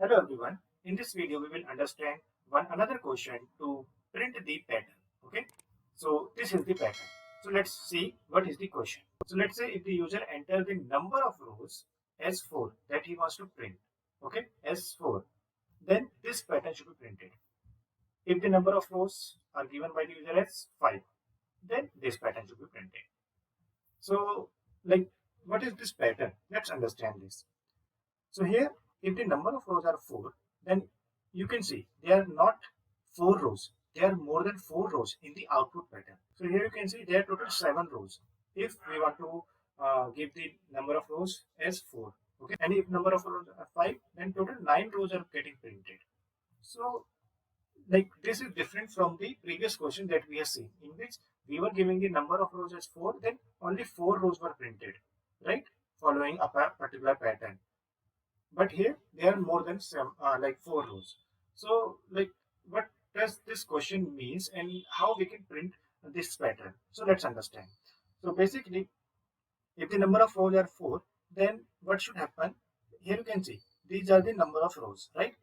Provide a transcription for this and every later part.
Hello everyone. In this video, we will understand another question to print the pattern. Okay. So this is the pattern. So let's see what is the question. So let's say if the user enters the number of rows as 4 that he wants to print. Okay, as 4, then this pattern should be printed. If the number of rows are given by the user as 5, then this pattern should be printed. So what is this pattern? Let's understand this. So here, if the number of rows are 4, then you can see they are not 4 rows. There are more than 4 rows in the output pattern. So here you can see there are total 7 rows. If we want to give the number of rows as 4, okay, and if number of rows are 5, then total 9 rows are getting printed. So this is different from the previous question that we have seen, in which we were giving the number of rows as 4, then only 4 rows were printed, right, following a particular pattern. But here there are more than 4 rows. So what does this question means and how we can print this pattern? So let's understand. So basically, if the number of rows are 4, then what should happen? Here you can see these are the number of rows, right?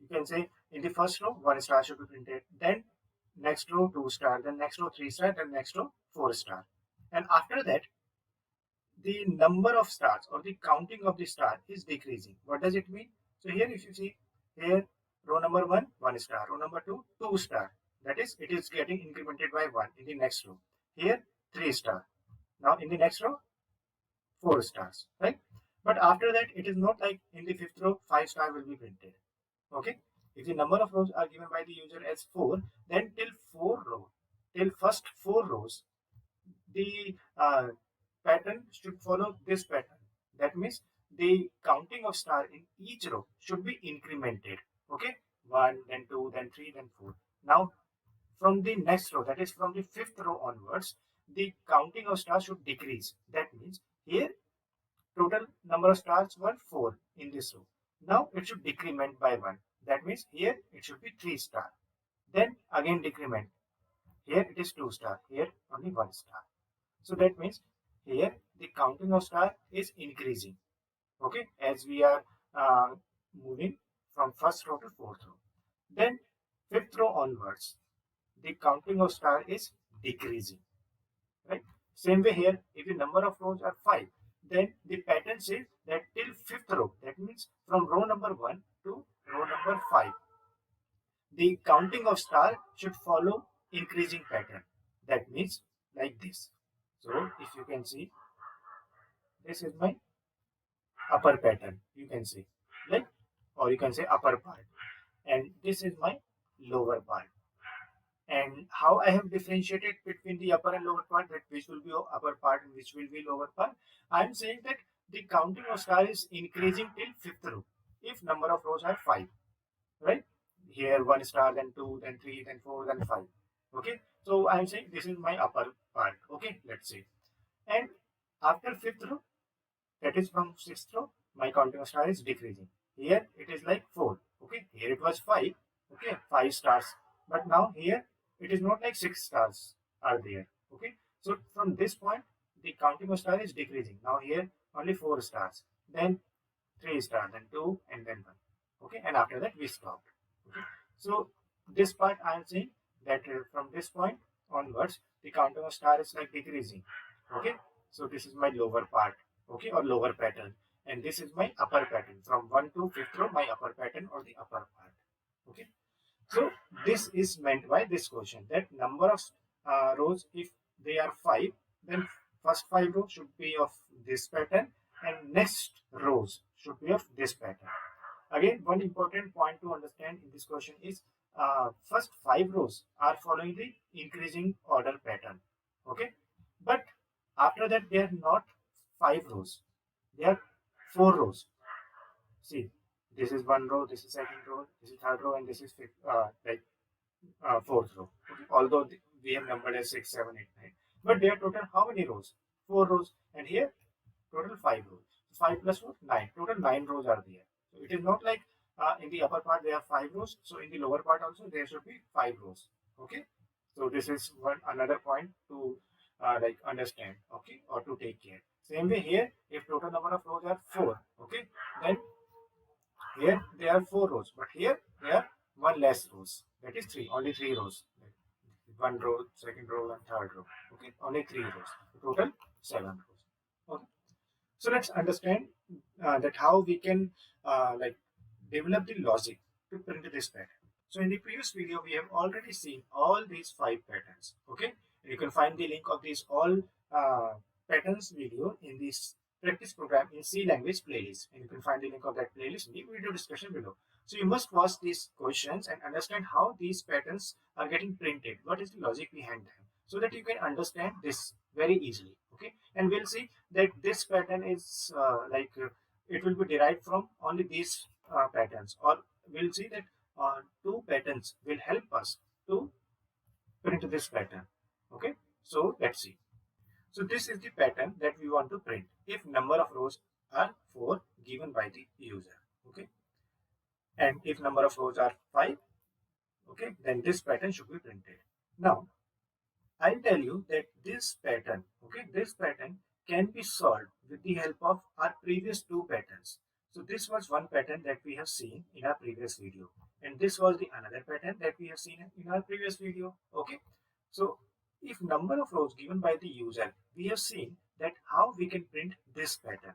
You can say in the first row 1 star should be printed, then next row 2 star, then next row 3 star, then next row 4 star, and after that the number of stars or the counting of the star is decreasing. What does it mean? So here if you see, here row number 1 1 star, row number 2 2 star, that is it is getting incremented by 1 in the next row. Here 3 star, now in the next row 4 stars, right? But after that it is not like in the 5th row 5 star will be printed. Okay, if the number of rows are given by the user as 4, then till first 4 rows the pattern should follow this pattern. That means the counting of star in each row should be incremented. Okay, 1, then 2, then 3, then 4. Now from the next row, that is from the 5th row onwards, the counting of stars should decrease. That means here total number of stars were 4 in this row. Now it should decrement by 1. That means here it should be 3 star. Then again decrement. Here it is 2 star. Here only 1 star. So that means here the counting of star is increasing. Okay, as we are moving from first row to 4th row. Then 5th row onwards, the counting of star is decreasing. Right. Same way here, if the number of rows are 5, then the pattern says that till 5th row, that means from row number 1 to row number 5, the counting of star should follow increasing pattern. That means like this. So if you can see, this is my upper pattern, you can see, like, or you can say upper part, and this is my lower part. And how I have differentiated between the upper and lower part, that which will be upper part and which will be lower part, I am saying that the counting of star is increasing till 5th row if number of rows are 5, right? Here 1 star, then 2, then 3, then 4, then 5. Okay, so I am saying this is my upper part. Okay, let's say, and after 5th row, that is from 6th row, my counting of star is decreasing. Here it is like 4. Okay, here it was 5. Okay, 5 stars, but now here it is not like 6 stars are there. Okay, so from this point the counting of star is decreasing. Now here only 4 stars, then 3 stars, then 2, and then 1. Okay, and after that we stopped. Okay, so this part I am saying that from this point onwards the counting of star is like decreasing. Okay, so this is my lower part, okay, or lower pattern, and this is my upper pattern from 1 to 5th row, my upper pattern or the upper part. Okay, so this is meant by this question, that number of rows, if they are 5, then first 5 rows should be of this pattern and next rows should be of this pattern. Again, one important point to understand in this question is first 5 rows are following the increasing order pattern. Okay, but after that they are not 5 rows, they are 4 rows. See, this is 1 row, this is 2nd row, this is 3rd row, and this is 4th row. Okay, although we have numbered as 6, 7, 8, 9, but they are total how many rows? 4 rows, and here total 5 rows. 5 plus 4, 9. Total 9 rows are there. So it is not like in the upper part there are 5 rows, so in the lower part also there should be 5 rows. Okay, so this is another point to understand, okay, or to take care. Same way here, if total number of rows are 4, okay, then Here there are 4 rows, but here there are 1 less rows. That is 3, only 3 rows. 1 row, second row, and third row. Okay, only 3 rows. Total 7 rows. Okay. So let's understand that how we can like develop the logic to print this pattern. So in the previous video, we have already seen all these 5 patterns. Okay, you can find the link of these all patterns video in this practice program in C language playlist, and you can find the link of that playlist in the video description below. So you must watch these questions and understand how these patterns are getting printed. What is the logic behind them, so that you can understand this very easily. Okay, and we'll see that this pattern is it will be derived from only these patterns, or we'll see that 2 patterns will help us to print this pattern. Okay, so let's see. So this is the pattern that we want to print if number of rows are 4 given by the user. Okay, and if number of rows are 5, okay, then this pattern should be printed. Now I'll tell you that this pattern, okay, this pattern can be solved with the help of our previous 2 patterns. So this was one pattern that we have seen in our previous video, and this was the another pattern that we have seen in our previous video. Okay, so if number of rows given by the user, we have seen that how we can print this pattern.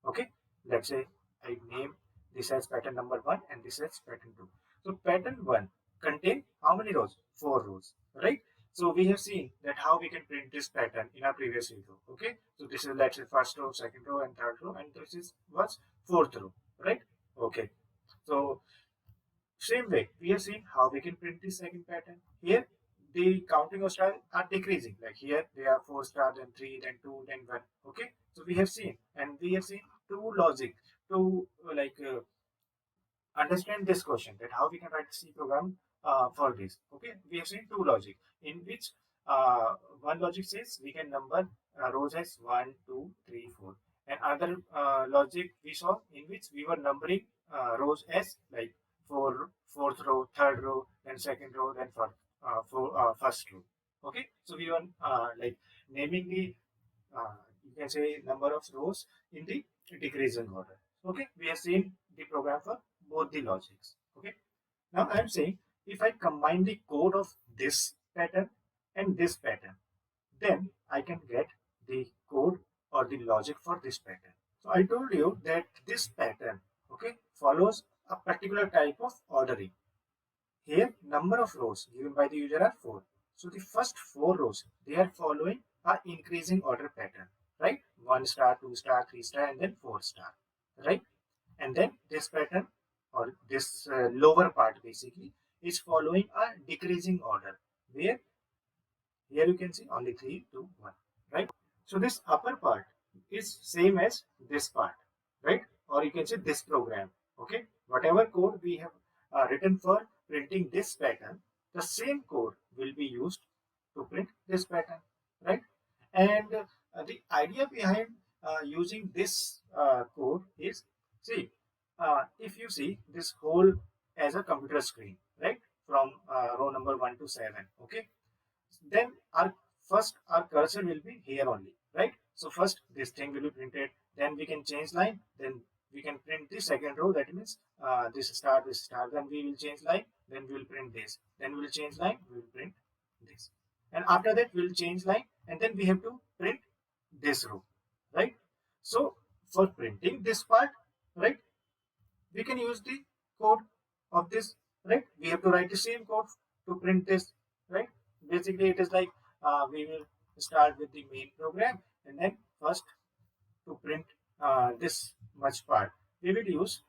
Okay, let's say I name this as pattern number 1 and this as pattern 2. So pattern 1 contain how many rows? 4 rows, right? So we have seen that how we can print this pattern in our previous video. Okay, so this is, let's say, first row, second row, and third row, and this is what's 4th row, right? Okay, so same way we have seen how we can print this second pattern. Here the counting of stars are decreasing, like here they are 4 stars, then 3, then 2, then 1. Okay, so we have seen, and we have seen 2 logic to understand this question, that how we can write C program for this. Okay, we have seen 2 logic, in which one logic says we can number rows as 1, 2, 3, 4, and other logic we saw in which we were numbering rows as like 4th row, 3rd row, then 2nd row, then first row. Okay, so we were like naming the you can say number of rows in the decreasing order. Okay, we have seen the program for both the logics. Okay, now I am saying if I combine the code of this pattern and this pattern, then I can get the code or the logic for this pattern. So I told you that this pattern, okay, follows a particular type of ordering. Here number of rows given by the user are 4. So the first 4 rows, they are following a increasing order pattern, right? 1 star, 2 star, 3 star, and then 4 star, right? And then this pattern, or this lower part basically, is following a decreasing order, where here you can see only 3, 2, 1, right? So this upper part is same as this part, right? Or you can say this program. Okay, whatever code we have written for printing this pattern, the same code will be used to print this pattern, right? And the idea behind using this code is, see, if you see this whole as a computer screen, right, from row number 1 to 7, okay, then our cursor will be here only, right? So first this thing will be printed, then we can change line, then we can print the second row, that means this star, then we will change line, then we will print this, then we will change line, we will print this, and after that we will change line, and then we have to print this row, right? So for printing this part, right, we can use the code of this, right? We have to write the same code to print this, right? Basically it is like we will start with the main program, and then first to print this much part, we will use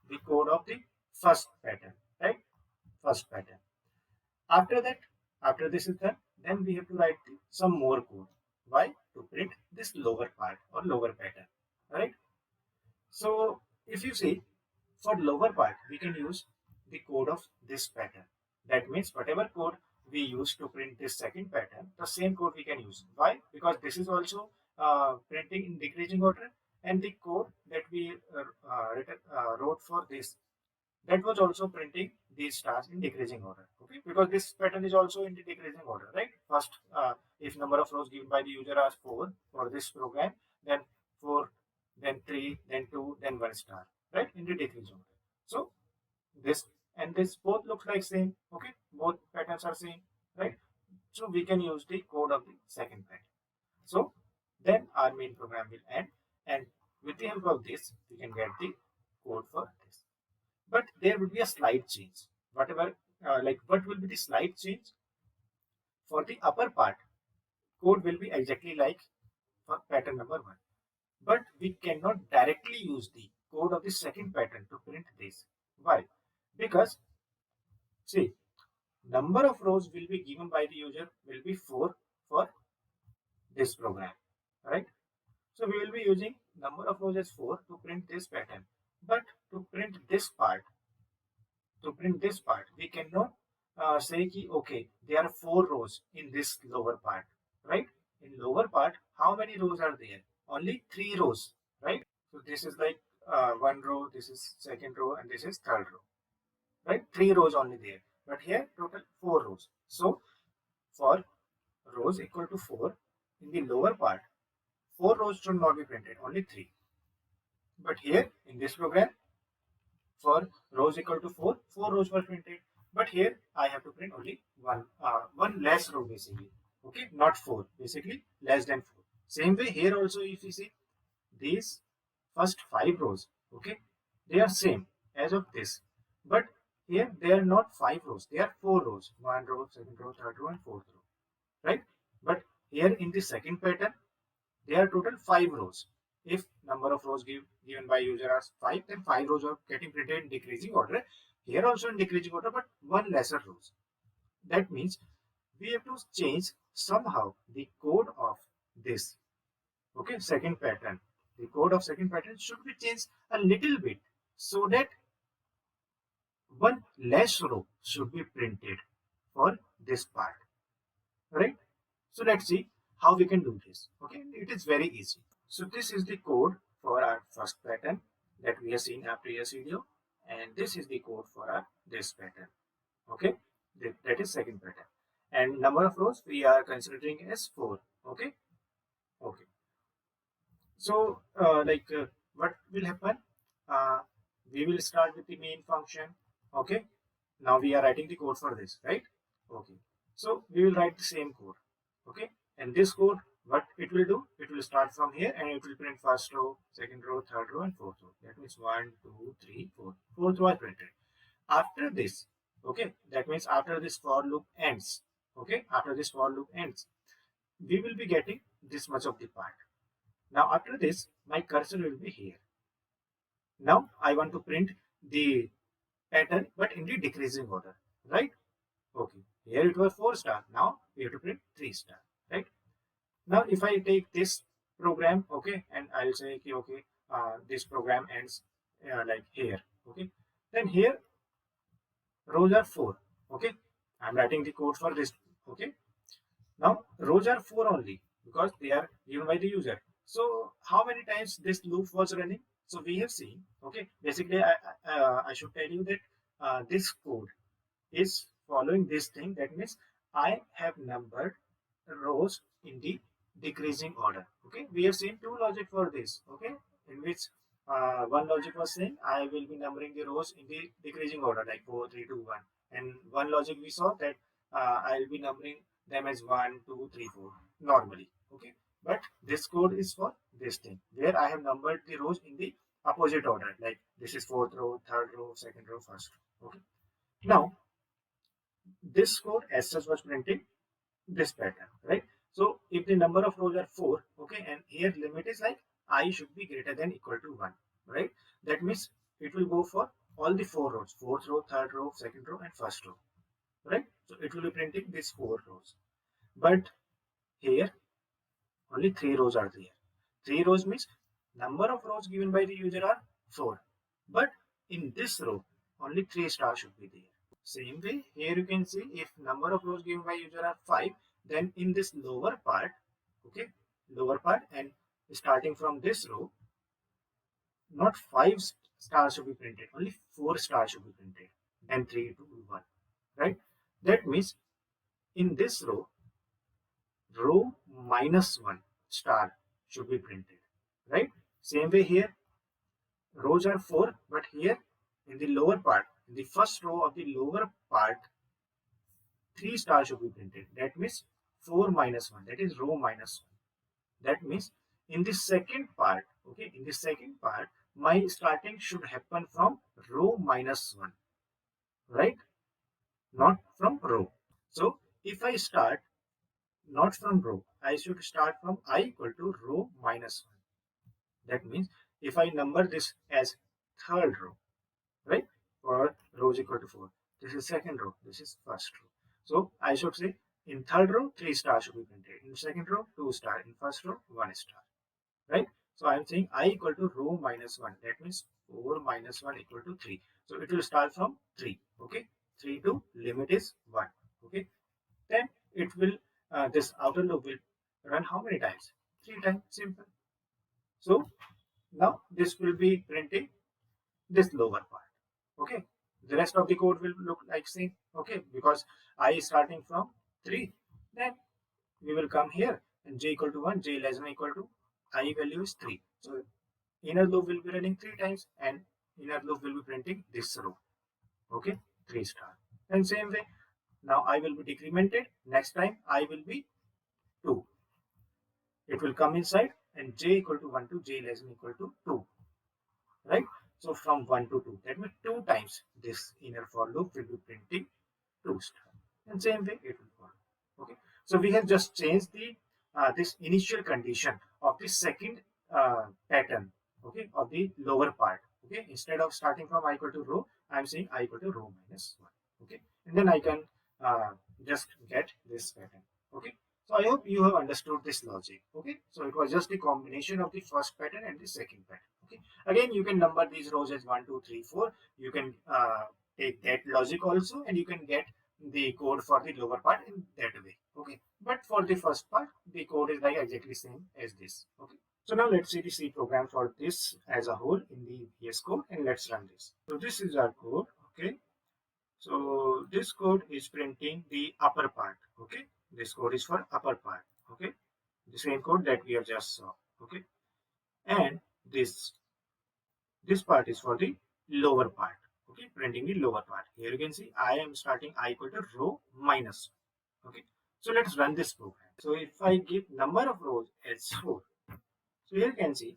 the code of the first pattern, right? First pattern. After that, after this is done, then we have to write some more code. Why? To print this lower part or lower pattern, right? So if you see, for lower part, we can use the code of this pattern. That means whatever code we use to print this second pattern, the same code we can use. Why? Because this is also printing in decreasing order, and the code that we wrote for this, that was also printing these stars in decreasing order. Okay, because this pattern is also in the decreasing order, right? First, if number of rows given by the user are 4 for this program, then 4, then 3, then 2, then 1 star. right, in the decreasing order. So this and this both looks like same, okay, both patterns are same, right? So we can use the code of the second pattern. So then our main program will end, and with the help of this we can get the code for this. But there will be a slight change. Whatever what will be the slight change? For the upper part, code will be exactly like for pattern number 1. But we cannot directly use the code of the second pattern to print this. Why? Because see, number of rows will be given by the user will be 4 for this program, right? So we will be using number of rows as 4 to print this pattern. But to print this part, we cannot say ki, okay, there are 4 rows in this lower part, right? In lower part, how many rows are there? Only 3 rows, right? So this is like 1 row, this is second row, and this is third row, right? 3 rows only there. But here total 4 rows. So for rows equal to 4, in the lower part, 4 rows should not be printed, only 3. But here in this program, for rows equal to 4, 4 rows were printed. But here I have to print only one less row basically. Okay, not 4, basically less than 4. Same way here also, if you see these first 5 rows, okay, they are same as of this. But here they are not 5 rows, they are 4 rows. 1 row, second row, third row, and fourth row, right? But here in the second pattern, there are total 5 rows. If number of rows given by user are 5, then 5 rows are getting printed in decreasing order. Here also in decreasing order, but 1 lesser rows. That means we have to change somehow the code of this, okay, second pattern. The code of second pattern should be changed a little bit so that 1 less row should be printed for this part, right? So let's see how we can do this. Okay, it is very easy. So this is the code for our first pattern that we have seen in our previous video, and this is the code for our this pattern. Okay, that is second pattern, and number of rows we are considering as 4. Okay, okay. So what will happen? We will start with the main function. Okay, now we are writing the code for this, right? Okay, so we will write the same code. Okay, and this code, what it will do, it will start from here and it will print first row, second row, third row, and fourth row. That means 1, 2, 3, 4. Fourth row is printed. After this, okay, that means after this for loop ends, okay, after this for loop ends, we will be getting this much of the part. Now after this, my cursor will be here. Now I want to print the pattern but in the decreasing order, right? Okay, here it was 4 star, now we have to print 3 star, right? Now if I take this program, okay, and I'll say okay, this program ends like here, okay, then here rows are 4, okay, I'm writing the code for this, okay. Now rows are 4 only because they are given by the user. So how many times this loop was running? So we have seen, okay, basically I should tell you that this code is following this thing. That means I have numbered rows in the decreasing order. Okay, we have seen 2 logic for this, okay, in which one logic was saying I will be numbering the rows in the decreasing order like 4, 3, 2, 1, and one logic we saw that I will be numbering them as 1, 2, 3, 4 normally, okay. But this code is for this thing where I have numbered the rows in the opposite order, like this is 4th row, 3rd row, 2nd row, 1st row, okay. Now this code as such was printing this pattern, right? So if the number of rows are 4, okay, and here limit is like I should be greater than equal to 1, right? That means it will go for all the 4 rows, 4th row, 3rd row, 2nd row, and 1st row, right? So it will be printing these 4 rows. But here only 3 rows are there. 3 rows means number of rows given by the user are 4, but in this row only 3 stars should be there. Same way here you can see if number of rows given by user are 5, then in this lower part, okay, lower part, and starting from this row, not 5 stars should be printed, only 4 stars should be printed, then 3, 2, 1, right? That means in this row -1 star should be printed, right? Same way here rows are 4, but here in the lower part, in the first row of the lower part, 3 stars should be printed. That means 4 minus 1, that is row minus 1. That means in the second part, okay, in the second part, my starting should happen from row minus 1, right? Not from row. So if I start not from row, I should start from I equal to row minus 1. That means if I number this as third row, right, for rows equal to 4, this is second row, this is first row. So I should say in third row 3 stars should be printed, in second row 2 stars, in first row 1 star, right? So I am saying I equal to row minus 1. That means 4 minus 1 equal to 3. So it will start from 3. Okay, 3 to limit is 1. Okay, then it will this outer loop will run how many times? 3 times. Simple. So now this will be printing this lower part. Okay, the rest of the code will look like same. Okay, because I is starting from 3, then we will come here and j equal to 1, j less than equal to I value is 3. So inner loop will be running 3 times and inner loop will be printing this row. Okay, 3 star. And same way, now I will be decremented. Next time I will be 2. It will come inside and j equal to 1 to j less than equal to 2. Right? So from 1 to 2, that means 2 times this inner for loop will be printing 2 star. And same way it will follow. Okay. So we have just changed the this initial condition of the second pattern, okay, of the lower part. Okay, instead of starting from I equal to row, I am saying I equal to row minus 1. Okay, and then I can just get this pattern. Okay, so I hope you have understood this logic. Okay, so it was just the combination of the first pattern and the second pattern. Okay, again you can number these rows as 1, 2, 3, 4. You can take that logic also, and you can get the code for the lower part in that way. Okay, but for the first part, the code is like exactly same as this. Okay, so now let's see the C program for this as a whole in the VS Code, and let's run this. So this is our code. Okay, so this code is printing the upper part. Okay, this code is for upper part. Okay, the same code that we have just saw. Okay, and this part is for the lower part. Okay, printing the lower part. Here you can see I am starting I equal to row minus 1. Okay, so let's run this program. So if I give number of rows as 4, so here you can see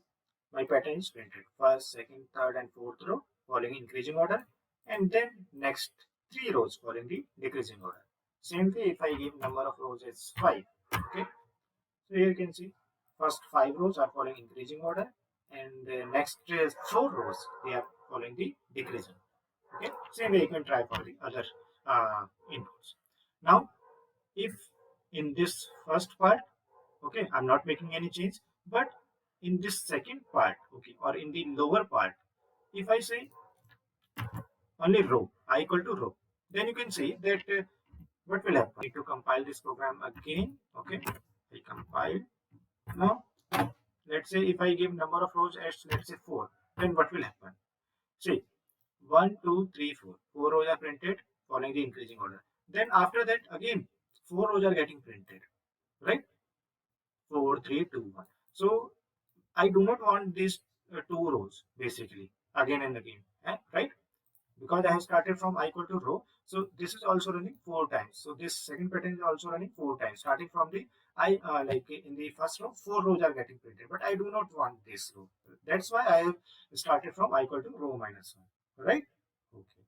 my pattern is printed. First, second, third, and fourth row following increasing order, and then next 3 rows following the decreasing order. Same way if I give number of rows as 5. Okay, so here you can see first 5 rows are following increasing order, and the next 4 rows they are following the decreasing. Okay, same way you can try for the other inputs. Now if in this first part, okay, I'm not making any change, but in this second part, okay, or in the lower part, if I say only row I equal to row, then you can see that what will happen. I need to compile this program again. Okay, I compile. Now let's say if I give number of rows as let's say 4, then what will happen? See, 1, 2, 3, 4. 4 rows are printed following the increasing order. Then after that again 4 rows are getting printed, right? 4, 3, 2, 1. So I do not want these 2 rows basically again and again, right? Because I have started from I equal to row, so this is also running 4 times. So this second pattern is also running 4 times. Starting from the like in the first row, 4 rows are getting printed, but I do not want this row. That's why I have started from I equal to row minus 1, right? Okay.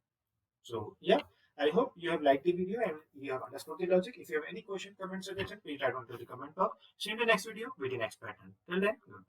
So yeah, I hope you have liked the video and you have understood the logic. If you have any question, comment, suggestion, please write down to the comment box. See you in the next video with the next pattern. Till then, good.